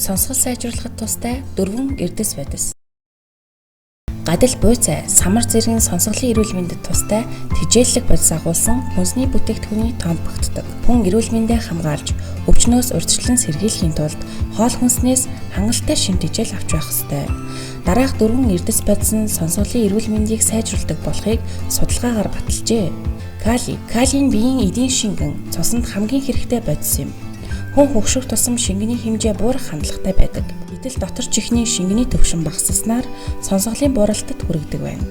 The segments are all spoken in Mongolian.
сонсгол сайжруулахад тустай 4 эрдэс бодис. Гадил буйцаа самар зэргийн сонсголын эрүүл мэндэд тустай тэжээллэг бодис агуулсан хүнсний бүтээгдэхүүний тоон багтдаг. Хүн эрүүл мэндээ хамгаалж, өвчнөөс урьдчилан сэргийлэхийн тулд хоол хүнснээс хангалттай шим тэжээл авч байх ёстой. Дараах 4 эрдэс бодис нь сонсголын эрүүл мэндийг сайжруулдаг болохыг судалгаагаар баталжээ. Кали нь биеийн эдийн шингэн цуснд хамгийн хэрэгтэй бодис юм. Хүн хөгшрөх тусам шингэний хэмжээ буурах хандлагатай байдаг. Гэтэл дотор чихний шингэний түвшин багассанаар сонсголын бууралтад хүргэдэг байна.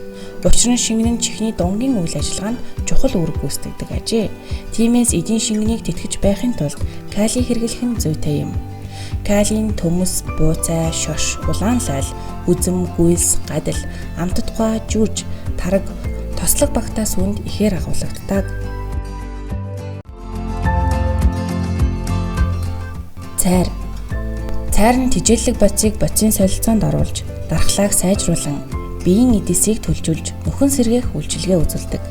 Учир нь шингэн чихний дунгийн үйл ажиллагаанд чухал үүрэг гүйцэтгэдэг ажээ. Тиймээс эдийн шингэнийг тэтгэж байхын тулд кали хэрэглэх нь зүйтэй юм. Калийн төмөс, буйцаа, шош, улаан лал, үзэм, гүйлс, гадил, амтдгай, жүрж, тараг, тослог багтаас үнд ихээр агуулдаг. Цайр нь тэжээллэг бодисыг бодисын солилцоонд оруулж, дархлааг сайжруулан, биеийн эдисийг төлжүүлж, нөхөн сэргээх үйлчилгээ үзүүлдэг.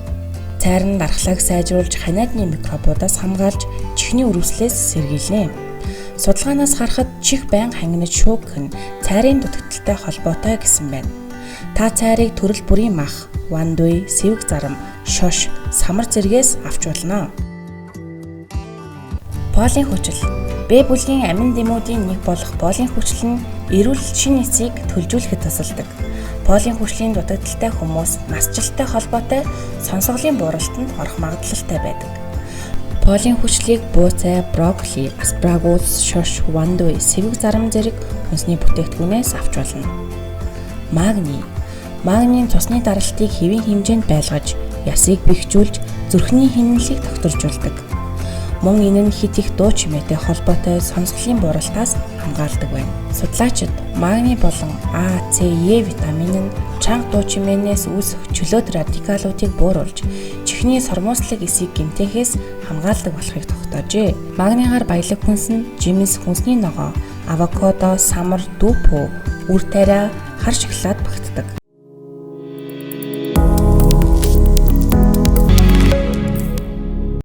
Цайр нь дархлааг сайжруулж, ханиадны микробуудаас хамгаалж, чихний үрвслээс сэргийлнэ. Судалгаанаас харахад чих байн хангинаж шүүгэх нь цайрын дутагдaltaй холбоотой гэсэн байна. Та цайрыг төрөл бүрийн мах, вандуй, сэвэг зарам, шош, самар зэргээс авч болно. Полын хүчил. Б бүлгийн амин дэмүүдийн нэг болох полын хүчил нь эрүүл шин эцийг төлжүүлэхэд тусалдаг. Полын хүчлийн дутагдaltaй хүмүүс масчлалтай холбоотой сонсголын бууралтанд орох магадлалтай байдаг. Полын хүчлийг буйцаа, брокколи, аспарагус, шош, вандуй, сэвэг зарам зэрэг хүнсний бүтээгдэхүүнээс авч болно. Магний цусны даралтыг хэвийн хэмжээнд байлгаж, ясыг бэхжүүлж, зүрхний хинэллийг докторжуулдаг. Мөн энэ нь хит их дуу чимээтэй холбоотой сонсголын бууралтаас хамгаалдаг байна. Судлаачид магний болон А, С, Е витамин нь чанга дуу чимээнээс үүсэх чөлөөт радикалуудыг бууруулж, чихний сормууслаг эсийг гэмтээхээс хамгаалдаг болохыг тогтоожээ. Магнигаар баялаг хүнс нь жимс, хүнсний ногоо, авокадо, самар, дүүпөө, үр тариа, хар шоколад багтдаг.